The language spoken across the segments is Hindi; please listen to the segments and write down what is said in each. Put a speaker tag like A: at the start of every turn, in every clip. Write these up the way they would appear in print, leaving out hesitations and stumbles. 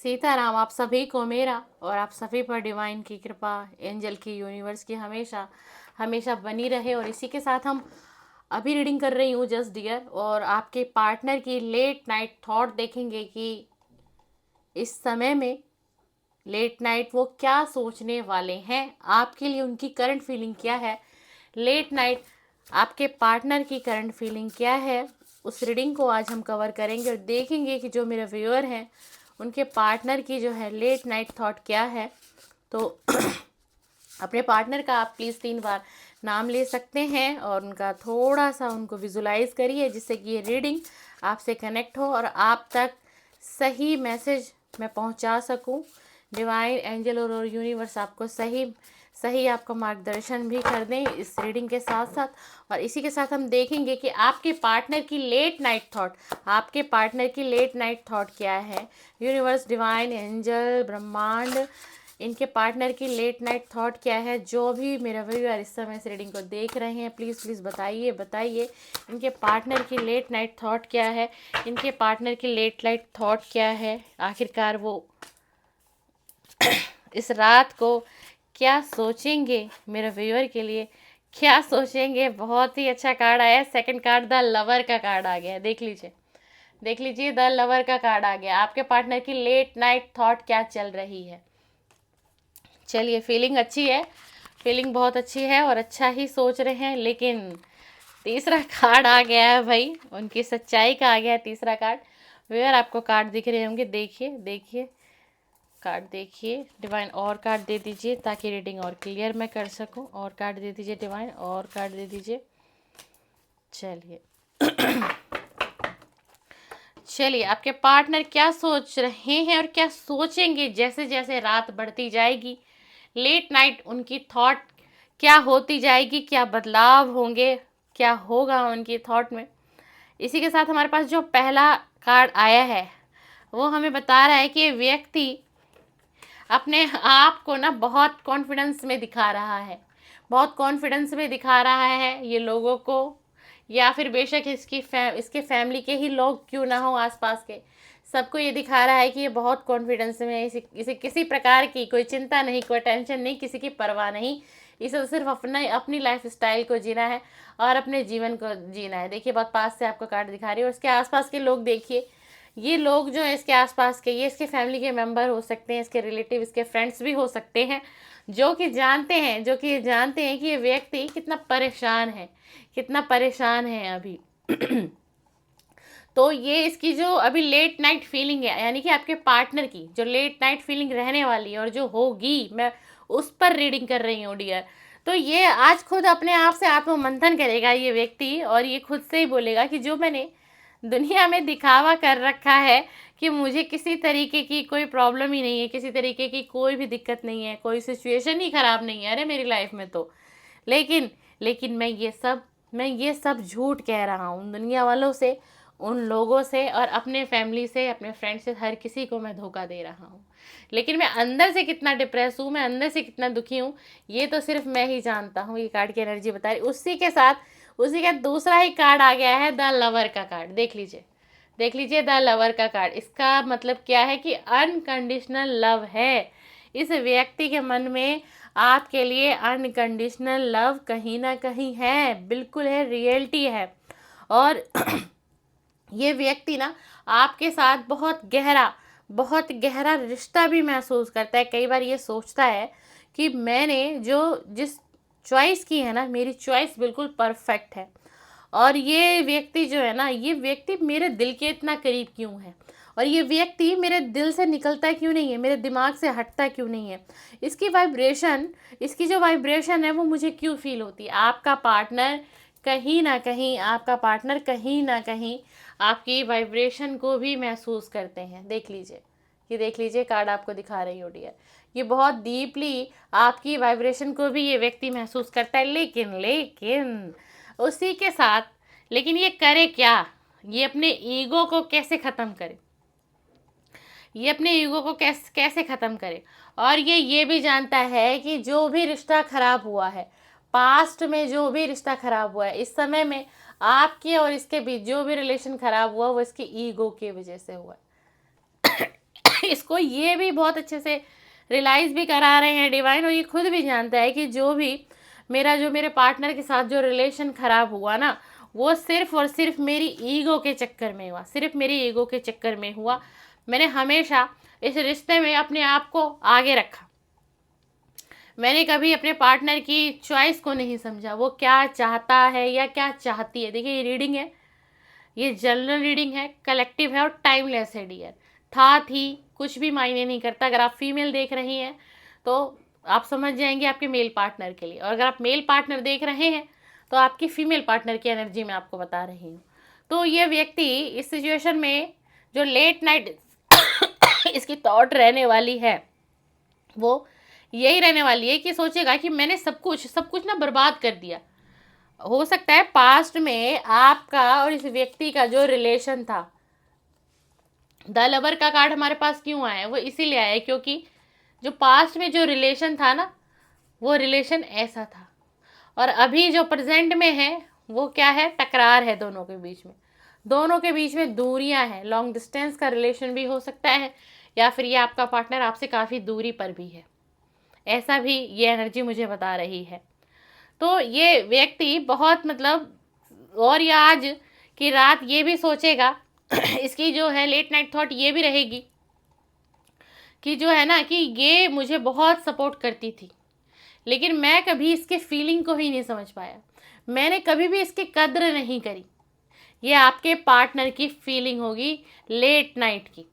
A: सीताराम। आप सभी को मेरा और आप सभी पर डिवाइन की कृपा, एंजल की, यूनिवर्स की हमेशा हमेशा बनी रहे। और इसी के साथ हम अभी रीडिंग कर रही हूँ जस्ट डियर, और आपके पार्टनर की लेट नाइट थॉट देखेंगे कि इस समय में लेट नाइट वो क्या सोचने वाले हैं, आपके लिए उनकी करंट फीलिंग क्या है, लेट नाइट आपके पार्टनर की करंट फीलिंग क्या है। उस रीडिंग को आज हम कवर करेंगे और देखेंगे कि जो मेरे व्यूअर हैं उनके पार्टनर की जो है लेट नाइट थॉट क्या है। तो अपने पार्टनर का आप प्लीज़ 3 बार नाम ले सकते हैं और उनका थोड़ा सा उनको विजुलाइज करिए, जिससे कि ये रीडिंग आपसे कनेक्ट हो और आप तक सही मैसेज मैं पहुंचा सकूं। डिवाइन एंजल और यूनिवर्स आपको सही सही आपका मार्गदर्शन भी कर दें इस रीडिंग के साथ साथ। और इसी के साथ हम देखेंगे कि आपके पार्टनर की लेट नाइट थॉट, आपके पार्टनर की लेट नाइट थॉट क्या है। यूनिवर्स, डिवाइन, एंजल, ब्रह्मांड, इनके पार्टनर की लेट नाइट थॉट क्या है। जो भी मेरा व्यूअर इस समय इस रीडिंग को देख रहे हैं, प्लीज़ प्लीज़ बताइए बताइए इनके पार्टनर की लेट नाइट थॉट क्या है, इनके पार्टनर की लेट नाइट थॉट क्या है। आखिरकार वो इस रात को क्या सोचेंगे, मेरे व्यूअर के लिए क्या सोचेंगे। बहुत ही अच्छा कार्ड आया है। सेकंड कार्ड द लवर का कार्ड आ गया है। देख लीजिए, देख लीजिए, द लवर का कार्ड आ गया। आपके पार्टनर की लेट नाइट थॉट क्या चल रही है। चलिए, फीलिंग अच्छी है, फीलिंग बहुत अच्छी है और अच्छा ही सोच रहे हैं। लेकिन तीसरा कार्ड आ गया है भाई, उनकी सच्चाई का आ गया है तीसरा कार्ड। वेयर आपको कार्ड दिख रहे होंगे, देखिए देखिए कार्ड देखिए। डिवाइन और कार्ड दे दीजिए ताकि रीडिंग और क्लियर मैं कर सकूं। और कार्ड दे दीजिए डिवाइन, और कार्ड दे दीजिए। चलिए चलिए, आपके पार्टनर क्या सोच रहे हैं और क्या सोचेंगे जैसे जैसे रात बढ़ती जाएगी। लेट नाइट उनकी थॉट क्या होती जाएगी, क्या बदलाव होंगे, क्या होगा उनकी थॉट में। इसी के साथ हमारे पास जो पहला कार्ड आया है वो हमें बता रहा है कि ये व्यक्ति अपने आप को ना बहुत कॉन्फिडेंस में दिखा रहा है, बहुत कॉन्फिडेंस में दिखा रहा है ये लोगों को, या फिर बेशक इसके फैमिली के ही लोग क्यों ना हो, आसपास के सबको ये दिखा रहा है कि ये बहुत कॉन्फिडेंस में है। इसे किसी प्रकार की कोई चिंता नहीं, कोई टेंशन नहीं, किसी की परवाह नहीं। इसे तो सिर्फ अपनी लाइफ स्टाइल को जीना है और अपने जीवन को जीना है। देखिए, बहुत पास से आपको कार्ड दिखा रही है और उसके आसपास के लोग देखिए। ये लोग जो है इसके आसपास के, ये इसके फैमिली के मेंबर हो सकते हैं, इसके रिलेटिव, इसके फ्रेंड्स भी हो सकते हैं, जो कि जानते हैं कि ये व्यक्ति कितना परेशान है, कितना परेशान है अभी। तो ये इसकी जो अभी लेट नाइट फीलिंग है, यानी कि आपके पार्टनर की जो लेट नाइट फीलिंग रहने वाली है और जो होगी, मैं उस पर रीडिंग कर रही हूँ डियर। तो ये आज खुद अपने आप से आत्ममंथन करेगा ये व्यक्ति, और ये खुद से ही बोलेगा कि जो मैंने दुनिया में दिखावा कर रखा है कि मुझे किसी तरीके की कोई प्रॉब्लम ही नहीं है, किसी तरीके की कोई भी दिक्कत नहीं है, कोई सिचुएशन ही ख़राब नहीं है अरे मेरी लाइफ में तो, लेकिन लेकिन मैं ये सब झूठ कह रहा हूँ दुनिया वालों से, उन लोगों से और अपने फैमिली से, अपने फ्रेंड से, हर किसी को मैं धोखा दे रहा हूँ। लेकिन मैं अंदर से कितना डिप्रेस हूँ, मैं अंदर से कितना दुखी हूँ, ये तो सिर्फ मैं ही जानता हूँ। ये कार्ड की एनर्जी बता रही। उसी का दूसरा ही कार्ड आ गया है, द लवर का कार्ड। देख लीजिए, देख लीजिए, द लवर का कार्ड। इसका मतलब क्या है कि अनकंडीशनल लव है इस व्यक्ति के मन में। आपके लिए अनकंडीशनल लव कहीं ना कहीं है, बिल्कुल है, रियलिटी है। और ये व्यक्ति ना आपके साथ बहुत गहरा रिश्ता भी महसूस करता है। कई बार ये सोचता है कि मैंने जो जिस चॉइस की है ना, मेरी चॉइस बिल्कुल परफेक्ट है, और ये व्यक्ति जो है ना, ये व्यक्ति मेरे दिल के इतना करीब क्यों है, और ये व्यक्ति मेरे दिल से निकलता क्यों नहीं है, मेरे दिमाग से हटता क्यों नहीं है। इसकी जो वाइब्रेशन है वो मुझे क्यों फील होती है। आपका पार्टनर कहीं ना कहीं आपकी वाइब्रेशन को भी महसूस करते हैं। देख लीजिए, ये देख लीजिए, कार्ड आपको दिखा रही हो डियर। ये बहुत डीपली आपकी वाइब्रेशन को भी ये व्यक्ति महसूस करता है। लेकिन उसी के साथ, लेकिन ये करे क्या, ये अपने ईगो को कैसे ख़त्म करे, ये अपने ईगो को कैसे ख़त्म करे। और ये भी जानता है कि जो भी रिश्ता ख़राब हुआ है, पास्ट में जो भी रिश्ता ख़राब हुआ है, इस समय में आपके और इसके बीच जो भी रिलेशन ख़राब हुआ वो इसकी ईगो की वजह से हुआ है। इसको ये भी बहुत अच्छे से रियलाइज़ भी करा रहे हैं डिवाइन, और ये खुद भी जानता है कि जो भी मेरे पार्टनर के साथ जो रिलेशन ख़राब हुआ ना, वो सिर्फ़ और सिर्फ मेरी ईगो के चक्कर में हुआ, सिर्फ मेरी ईगो के चक्कर में हुआ। मैंने हमेशा इस रिश्ते में अपने आप को आगे रखा। मैंने कभी अपने पार्टनर की चॉइस को नहीं समझा, वो क्या चाहता है या क्या चाहती है। देखिए, ये रीडिंग है, ये जनरल रीडिंग है, कलेक्टिव है और टाइमलेस है डियर। था थी कुछ भी मायने नहीं करता। अगर आप फीमेल देख रही हैं तो आप समझ जाएंगे आपके मेल पार्टनर के लिए, और अगर आप मेल पार्टनर देख रहे हैं तो आपकी फीमेल पार्टनर की एनर्जी मैं आपको बता रही हूँ। तो ये व्यक्ति इस सिचुएशन में जो लेट नाइट इसकी थॉट रहने वाली है, वो यही रहने वाली है कि सोचेगा कि मैंने सब कुछ ना बर्बाद कर दिया। हो सकता है पास्ट में आपका और इस व्यक्ति का जो रिलेशन था, द लवर का कार्ड हमारे पास क्यों आया है, वो इसीलिए आया है क्योंकि जो पास्ट में जो रिलेशन था ना, वो रिलेशन ऐसा था। और अभी जो प्रेजेंट में है वो क्या है, टकरार है दोनों के बीच में, दोनों के बीच में दूरियां हैं। लॉन्ग डिस्टेंस का रिलेशन भी हो सकता है, या फिर ये आपका पार्टनर आपसे काफ़ी दूरी पर भी है, ऐसा भी ये एनर्जी मुझे बता रही है। तो ये व्यक्ति बहुत और ये आज की रात ये भी सोचेगा इसकी जो है लेट नाइट थॉट ये भी रहेगी कि जो है ना कि ये मुझे बहुत सपोर्ट करती थी, लेकिन मैं कभी इसके फीलिंग को ही नहीं समझ पाया, मैंने कभी भी इसकी कद्र नहीं करी। ये आपके पार्टनर की फीलिंग होगी लेट नाइट की,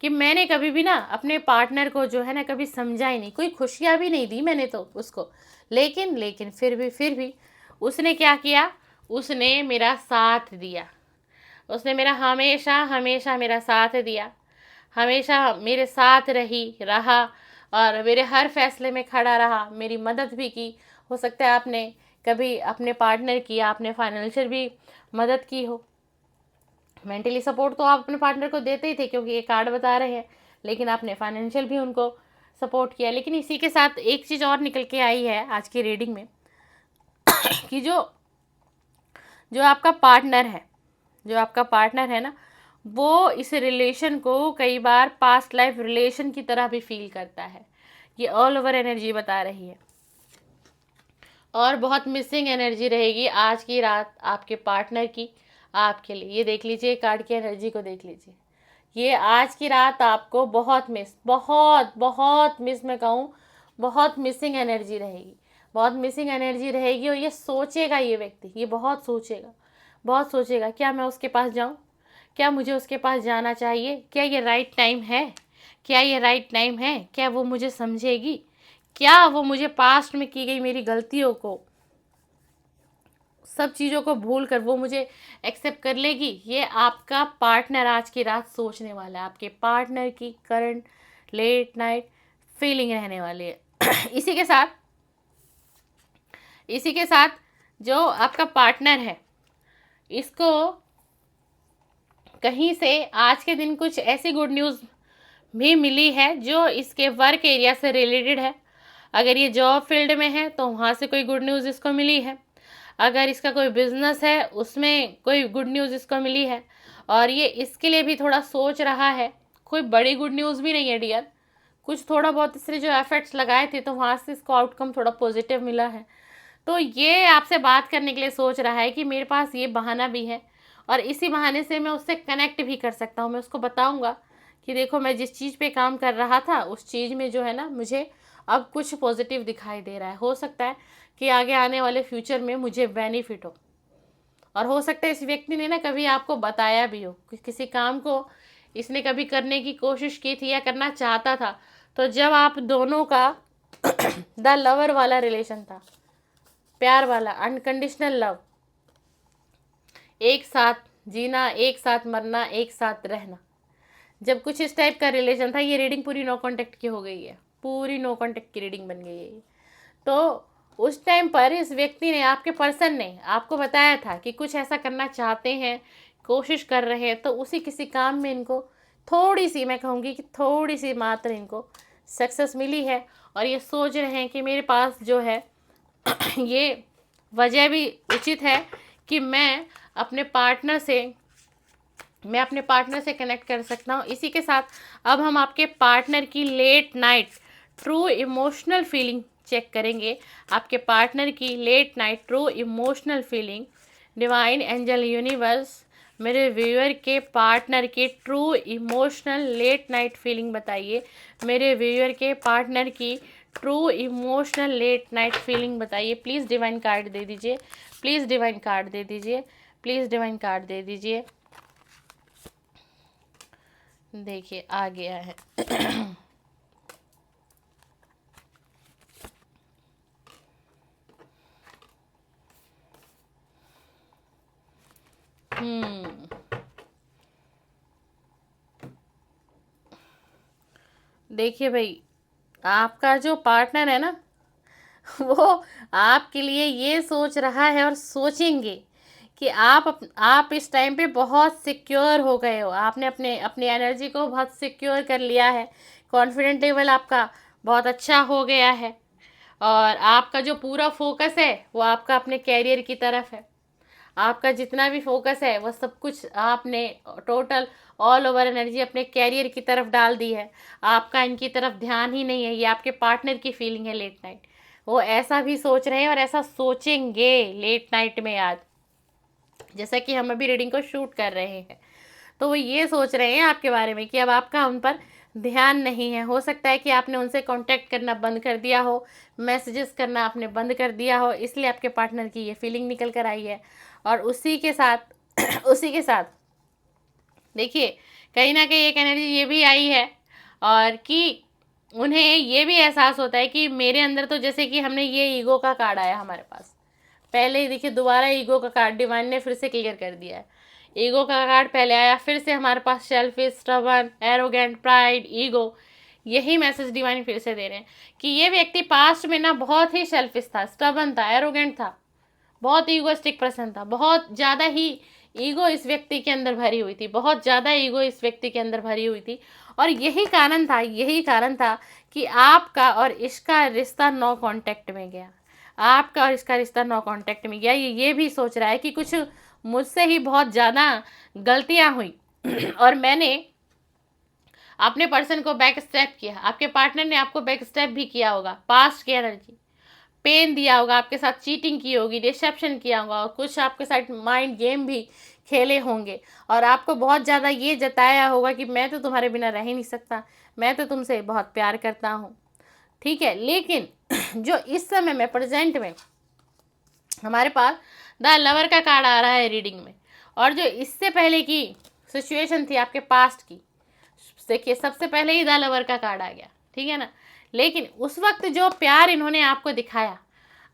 A: कि मैंने कभी भी ना अपने पार्टनर को जो है ना कभी समझा ही नहीं, कोई खुशियाँ भी नहीं दी मैंने तो उसको, लेकिन फिर भी उसने क्या किया, उसने मेरा साथ दिया, उसने मेरा हमेशा हमेशा मेरा साथ दिया, हमेशा मेरे साथ रहा और मेरे हर फैसले में खड़ा रहा, मेरी मदद भी की। हो सकता है आपने कभी अपने पार्टनर की, आपने फाइनेंशियल भी मदद की हो, मेंटली सपोर्ट तो आप अपने पार्टनर को देते ही थे क्योंकि ये कार्ड बता रहे हैं, लेकिन आपने फाइनेंशियल भी उनको सपोर्ट किया। लेकिन इसी के साथ एक चीज़ और निकल के आई है आज की रीडिंग में कि जो आपका पार्टनर है ना, वो इस रिलेशन को कई बार पास्ट लाइफ रिलेशन की तरह भी फील करता है। ये ऑल ओवर एनर्जी बता रही है, और बहुत मिसिंग एनर्जी रहेगी आज की रात आपके पार्टनर की आपके लिए। ये देख लीजिए, कार्ड की एनर्जी को देख लीजिए। ये आज की रात आपको बहुत मिस मैं कहूँ, बहुत मिसिंग एनर्जी रहेगी, बहुत मिसिंग एनर्जी रहेगी। और ये सोचेगा, ये व्यक्ति ये बहुत सोचेगा, क्या मैं उसके पास जाऊँ, क्या मुझे उसके पास जाना चाहिए, क्या ये राइट टाइम है, क्या वो मुझे समझेगी, क्या वो मुझे पास्ट में की गई मेरी गलतियों को, सब चीज़ों को भूल कर वो मुझे एक्सेप्ट कर लेगी। ये आपका पार्टनर आज की रात सोचने वाला है, आपके पार्टनर की करंट लेट नाइट फीलिंग रहने वाली है। इसी के साथ जो आपका पार्टनर है, इसको कहीं से आज के दिन कुछ ऐसी गुड न्यूज़ भी मिली है जो इसके वर्क एरिया से रिलेटेड है। अगर ये जॉब फील्ड में है तो वहाँ से कोई गुड न्यूज़ इसको मिली है, अगर इसका कोई बिजनेस है उसमें कोई गुड न्यूज़ इसको मिली है, और ये इसके लिए भी थोड़ा सोच रहा है। कोई बड़ी गुड न्यूज़ भी नहीं है डियर, कुछ थोड़ा बहुत इसने जो एफर्ट्स लगाए थे तो वहाँ से इसको आउटकम थोड़ा पॉजिटिव मिला है। तो ये आपसे बात करने के लिए सोच रहा है कि मेरे पास ये बहाना भी है, और इसी बहाने से मैं उससे कनेक्ट भी कर सकता हूँ। मैं उसको बताऊँगा कि देखो, मैं जिस चीज़ पे काम कर रहा था उस चीज़ में जो है ना मुझे अब कुछ पॉजिटिव दिखाई दे रहा है। हो सकता है कि आगे आने वाले फ्यूचर में मुझे बेनिफिट हो, और हो सकता है इस व्यक्ति ने ना कभी आपको बताया भी हो कि किसी काम को इसने कभी करने की कोशिश की थी या करना चाहता था। तो जब आप दोनों का द लवर वाला रिलेशन था, प्यार वाला अनकंडीशनल लव, एक साथ जीना, एक साथ मरना, एक साथ रहना, जब कुछ इस टाइप का रिलेशन था, ये रीडिंग पूरी नो कांटेक्ट की हो गई है, पूरी नो कांटेक्ट की रीडिंग बन गई है। तो उस टाइम पर इस व्यक्ति ने, आपके पर्सन ने आपको बताया था कि कुछ ऐसा करना चाहते हैं, कोशिश कर रहे हैं, तो उसी किसी काम में इनको थोड़ी सी, मैं कहूँगी कि थोड़ी सी मात्र इनको सक्सेस मिली है। और ये सोच रहे हैं कि मेरे पास जो है ये वजह भी उचित है कि मैं अपने पार्टनर से मैं अपने पार्टनर से कनेक्ट कर सकता हूँ। इसी के साथ अब हम आपके पार्टनर की late night true emotional feeling check करेंगे। आपके पार्टनर की late night true emotional feeling. Divine angel universe, मेरे व्यूअर के पार्टनर की true emotional late night feeling बताइए। मेरे व्यूअर के पार्टनर की true emotional late night feeling बताइए। प्लीज़ डिवाइन कार्ड दे दीजिए, प्लीज़ डिवाइन कार्ड दे दीजिए, प्लीज़ डिवाइन कार्ड दे दीजिए। देखिए आ गया है। देखिए भाई, आपका जो पार्टनर है ना वो आपके लिए ये सोच रहा है और सोचेंगे कि आप इस टाइम पे बहुत सिक्योर हो गए हो। आपने अपने अपनी एनर्जी को बहुत सिक्योर कर लिया है। कॉन्फिडेंट लेवल आपका बहुत अच्छा हो गया है और आपका जो पूरा फोकस है वो आपका अपने कैरियर की तरफ है। आपका जितना भी फोकस है वो सब कुछ आपने टोटल ऑल ओवर एनर्जी अपने कैरियर की तरफ डाल दी है। आपका इनकी तरफ ध्यान ही नहीं है। ये आपके पार्टनर की फीलिंग है लेट नाइट। वो ऐसा भी सोच रहे हैं और ऐसा सोचेंगे लेट नाइट में आज, जैसा कि हम अभी रीडिंग को शूट कर रहे हैं। तो वो ये सोच रहे हैं आपके बारे में कि अब आपका उन पर ध्यान नहीं है। हो सकता है कि आपने उनसे कांटेक्ट करना बंद कर दिया हो, मैसेजेस करना आपने बंद कर दिया हो, इसलिए आपके पार्टनर की ये फीलिंग निकल कर आई है। और उसी के साथ उसी के साथ देखिए कहीं ना कहीं एक एनर्जी ये भी आई है और कि उन्हें ये भी एहसास होता है कि मेरे अंदर तो, जैसे कि हमने ये ईगो का कार्ड आया हमारे पास, पहले ही देखिए दोबारा ईगो का कार्ड डिवाइन ने फिर से क्लियर कर दिया है। ईगो का कार्ड पहले आया, फिर से हमारे पास selfish, stubborn, arrogant, pride, ego. यही मैसेज डिवाइन फिर से दे रहे हैं कि ये व्यक्ति पास्ट में ना बहुत ही सेल्फिश था, स्टबर्न था, एरोगेंट था, बहुत ईगोस्टिक पर्सन था, बहुत ज़्यादा ही ईगो इस व्यक्ति के अंदर भरी हुई थी, बहुत ज़्यादा ईगो इस व्यक्ति के अंदर भरी हुई थी। और यही कारण था कि आपका और इसका रिश्ता नो कांटेक्ट में गया। आपका और इसका रिश्ता नो कांटेक्ट में गया। ये भी सोच रहा है कि कुछ मुझसे ही बहुत ज़्यादा गलतियां हुई और मैंने अपने पर्सन को बैक स्टेप किया। आपके पार्टनर ने आपको बैक स्टेप भी किया होगा, पास्ट की एनर्जी, पेन दिया होगा, आपके साथ चीटिंग की होगी, डिसेप्शन किया होगा और कुछ आपके साथ माइंड गेम भी खेले होंगे और आपको बहुत ज़्यादा ये जताया होगा कि मैं तो तुम्हारे बिना रह ही नहीं सकता, मैं तो तुमसे बहुत प्यार करता हूँ। ठीक है, लेकिन जो इस समय में प्रेजेंट में हमारे पास द लवर का कार्ड आ रहा है रीडिंग में, और जो इससे पहले की सिचुएशन थी आपके पास्ट की, देखिए सबसे पहले ही द लवर का कार्ड आ गया, ठीक है ना। लेकिन उस वक्त जो प्यार इन्होंने आपको दिखाया,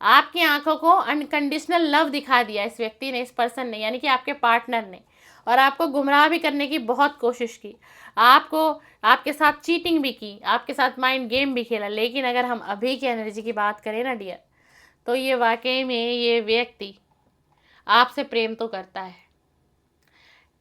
A: आपकी आंखों को अनकंडीशनल लव दिखा दिया इस व्यक्ति ने, इस पर्सन ने, यानी कि आपके पार्टनर ने, और आपको गुमराह भी करने की बहुत कोशिश की, आपको आपके साथ चीटिंग भी की, आपके साथ माइंड गेम भी खेला। लेकिन अगर हम अभी की एनर्जी की बात करें ना डियर, तो ये वाकई में ये व्यक्ति आपसे प्रेम तो करता है,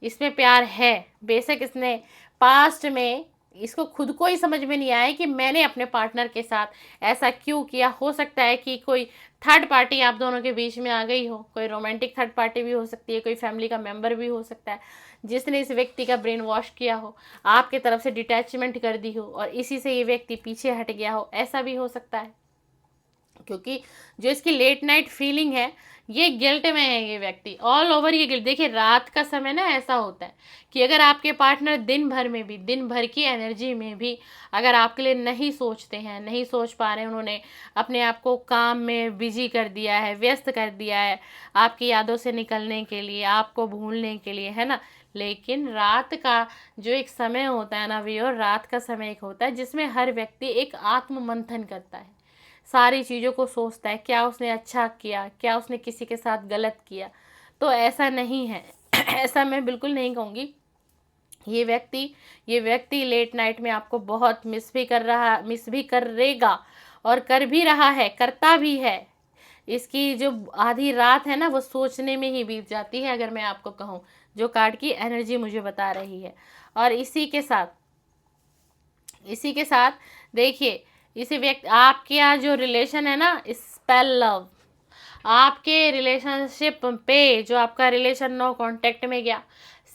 A: इसमें प्यार है। बेशक इसने पास्ट में इसको खुद को ही समझ में नहीं आया कि मैंने अपने पार्टनर के साथ ऐसा क्यों किया। हो सकता है कि कोई थर्ड पार्टी आप दोनों के बीच में आ गई हो, कोई रोमांटिक थर्ड पार्टी भी हो सकती है, कोई फैमिली का मेंबर भी हो सकता है जिसने इस व्यक्ति का ब्रेन वॉश किया हो, आपके तरफ से डिटैचमेंट कर दी हो और इसी से ये व्यक्ति पीछे हट गया हो, ऐसा भी हो सकता है। क्योंकि जो इसकी लेट नाइट फीलिंग है, ये गिल्ट में है ये व्यक्ति, ऑल ओवर ये गिल्ट। देखिए रात का समय ना ऐसा होता है कि अगर आपके पार्टनर दिन भर में भी, दिन भर की एनर्जी में भी अगर आपके लिए नहीं सोचते हैं, नहीं सोच पा रहे हैं, उन्होंने अपने आप को काम में बिजी कर दिया है, व्यस्त कर दिया है आपकी यादों से निकलने के लिए, आपको भूलने के लिए, है ना। लेकिन रात का जो एक समय होता है ना व्यूअर, रात का समय एक होता है जिसमें हर व्यक्ति एक आत्म मंथन करता है, सारी चीज़ों को सोचता है, क्या उसने अच्छा किया, क्या उसने किसी के साथ गलत किया। तो ऐसा नहीं है ऐसा मैं बिल्कुल नहीं कहूँगी। ये व्यक्ति लेट नाइट में आपको बहुत मिस भी करेगा और कर भी रहा है, करता भी है। इसकी जो आधी रात है ना वो सोचने में ही बीत जाती है, अगर मैं आपको कहूँ, जो कार्ड की एनर्जी मुझे बता रही है। और इसी के साथ देखिए, इसी व्यक्ति आपके जो रिलेशन है ना, स्पेल लव, आपके रिलेशनशिप पे जो आपका रिलेशन नो कांटेक्ट में गया,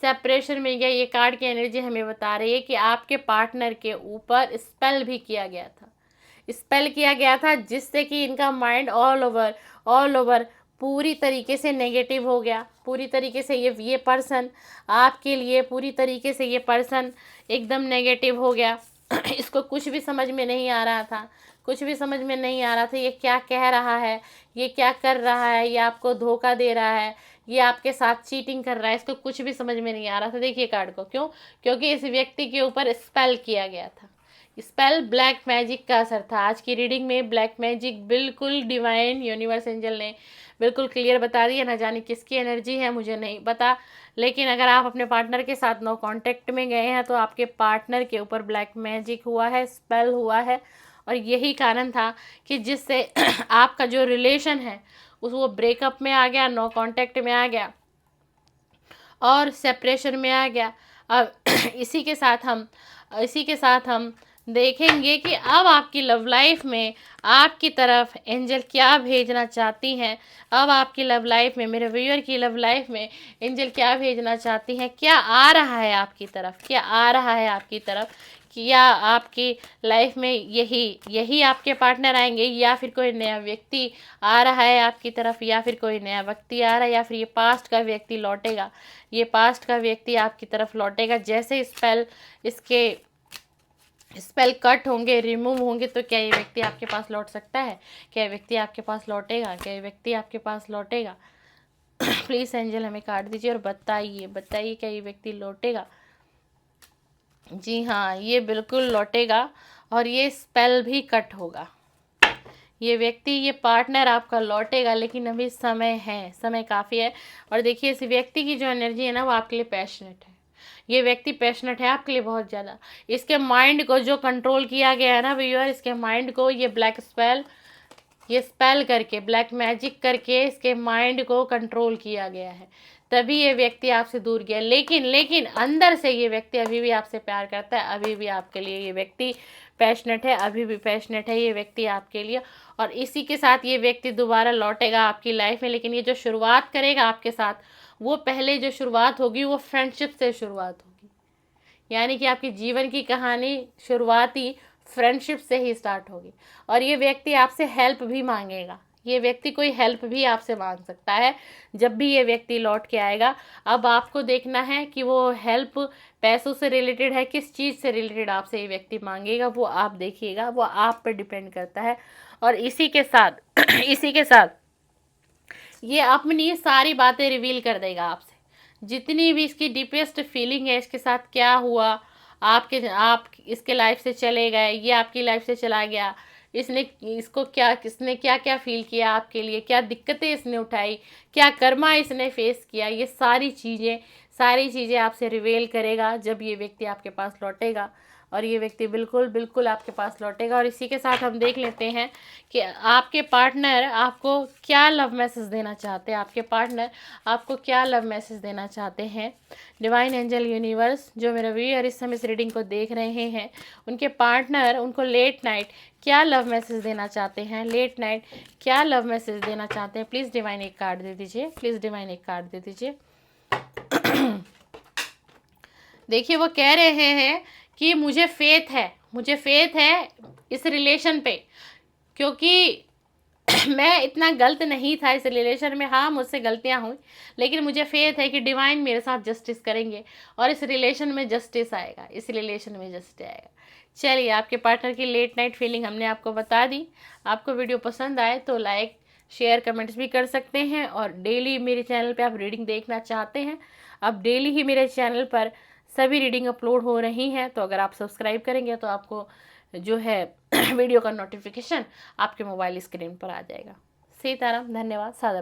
A: सेपरेशन में गया। ये कार्ड की एनर्जी हमें बता रही है कि आपके पार्टनर के ऊपर स्पेल भी किया गया था, स्पेल किया गया था, जिससे कि इनका माइंड ऑल ओवर पूरी तरीके से नेगेटिव हो गया। पूरी तरीके से ये पर्सन आपके लिए पूरी तरीके से ये पर्सन एकदम नेगेटिव हो गया। इसको कुछ भी समझ में नहीं आ रहा था, कुछ भी समझ में नहीं आ रहा था ये क्या कह रहा है, ये क्या कर रहा है, ये आपको धोखा दे रहा है, ये आपके साथ चीटिंग कर रहा है, इसको कुछ भी समझ में नहीं आ रहा था। देखिए कार्ड को, क्यों? क्योंकि इस व्यक्ति के ऊपर स्पेल किया गया था। स्पेल ब्लैक मैजिक का असर था। आज की रीडिंग में ब्लैक मैजिक बिल्कुल डिवाइन यूनिवर्स एंजल ने बिल्कुल क्लियर बता दी है। ना जाने किसकी एनर्जी है, मुझे नहीं पता, लेकिन अगर आप अपने पार्टनर के साथ नो कांटेक्ट में गए हैं तो आपके पार्टनर के ऊपर ब्लैक मैजिक हुआ है, स्पेल हुआ है, और यही कारण था कि जिससे आपका जो रिलेशन है वो ब्रेकअप में आ गया, नो कांटेक्ट में आ गया और सेपरेशन में आ गया। अब इसी के साथ हम देखेंगे कि अब आपकी लव लाइफ में आपकी तरफ एंजल क्या भेजना चाहती हैं। अब आपकी लव लाइफ में, मेरे व्यूअर की लव लाइफ में एंजल क्या भेजना चाहती हैं, क्या आ रहा है आपकी तरफ, क्या आ रहा है आपकी तरफ। क्या आपकी लाइफ में यही आपके पार्टनर आएंगे, या फिर कोई नया व्यक्ति आ रहा है आपकी तरफ, या फिर कोई नया व्यक्ति आ रहा है, या फिर ये पास्ट का व्यक्ति लौटेगा, ये पास्ट का व्यक्ति आपकी तरफ लौटेगा। जैसे स्पेल कट होंगे, रिमूव होंगे, तो क्या ये व्यक्ति आपके पास लौट सकता है? क्या ये व्यक्ति आपके पास लौटेगा? क्या ये व्यक्ति आपके पास लौटेगा? प्लीज़ एंजल हमें कार्ड दीजिए और बताइए क्या ये व्यक्ति लौटेगा? जी हाँ, ये बिल्कुल लौटेगा और ये स्पेल भी कट होगा। ये व्यक्ति, ये पार्टनर आपका लौटेगा, लेकिन अभी समय है, समय काफ़ी है। और देखिए इस व्यक्ति की जो एनर्जी है ना, वो आपके लिए पैशनेट है। ये व्यक्ति पैशनेट है आपके लिए बहुत ज़्यादा। इसके माइंड को जो कंट्रोल किया गया है ना व्यूअर, इसके माइंड को ये स्पेल करके, ब्लैक मैजिक करके इसके माइंड को कंट्रोल किया गया है, तभी ये व्यक्ति आपसे दूर गया। लेकिन अंदर से ये व्यक्ति अभी भी आपसे प्यार करता है, अभी भी आपके लिए ये व्यक्ति पैशनेट है, अभी भी पैशनेट है ये व्यक्ति आपके लिए। और इसी के साथ ये व्यक्ति दोबारा लौटेगा आपकी लाइफ में, लेकिन ये जो शुरुआत करेगा आपके साथ, वो पहले जो शुरुआत होगी वो फ्रेंडशिप से शुरुआत होगी। यानी कि आपकी जीवन की कहानी शुरुआती फ्रेंडशिप से ही स्टार्ट होगी। और ये व्यक्ति आपसे हेल्प भी मांगेगा, ये व्यक्ति कोई हेल्प भी आपसे मांग सकता है जब भी ये व्यक्ति लौट के आएगा। अब आपको देखना है कि वो हेल्प पैसों से रिलेटेड है, किस चीज़ से रिलेटेड आपसे ये व्यक्ति मांगेगा, वो आप देखिएगा, वो आप पर डिपेंड करता है। और इसी के साथ ये अपनी सारी बातें रिवील कर देगा आपसे, जितनी भी इसकी डीपेस्ट फीलिंग है, इसके साथ क्या हुआ, आप इसके लाइफ से चले गए, ये आपकी लाइफ से चला गया, किसने क्या क्या फील किया आपके लिए, क्या दिक्कतें इसने उठाई, क्या कर्मा इसने फेस किया, ये सारी चीज़ें आपसे रिवील करेगा जब ये व्यक्ति आपके पास लौटेगा। और ये व्यक्ति बिल्कुल आपके पास लौटेगा। और इसी के साथ हम देख लेते हैं कि आपके पार्टनर आपको क्या लव मैसेज देना चाहते हैं, आपके पार्टनर आपको क्या लव मैसेज देना चाहते हैं। डिवाइन एंजल यूनिवर्स, जो मेरे व्यूअर इस समय इस रीडिंग को देख रहे हैं, उनके पार्टनर उनको लेट नाइट क्या लव मैसेज देना चाहते हैं, लेट नाइट क्या लव मैसेज देना चाहते हैं। प्लीज़ डिवाइन एक कार्ड दे दीजिए, प्लीज़ डिवाइन एक कार्ड दे दीजिए। देखिए वो कह रहे हैं कि मुझे फेथ है इस रिलेशन पे, क्योंकि मैं इतना गलत नहीं था इस रिलेशन में। हाँ, मुझसे गलतियाँ हुई, लेकिन मुझे फेथ है कि डिवाइन मेरे साथ जस्टिस करेंगे और इस रिलेशन में जस्टिस आएगा, इस रिलेशन में जस्टिस आएगा। चलिए, आपके पार्टनर की लेट नाइट फीलिंग हमने आपको बता दी। आपको वीडियो पसंद आए तो लाइक शेयर कमेंट्स भी कर सकते हैं। और डेली मेरे चैनल पे आप रीडिंग देखना चाहते हैं, अब डेली ही मेरे चैनल पर सभी रीडिंग अपलोड हो रही हैं, तो अगर आप सब्सक्राइब करेंगे तो आपको जो है वीडियो का नोटिफिकेशन आपके मोबाइल स्क्रीन पर आ जाएगा। सीताराम, धन्यवाद, सादर।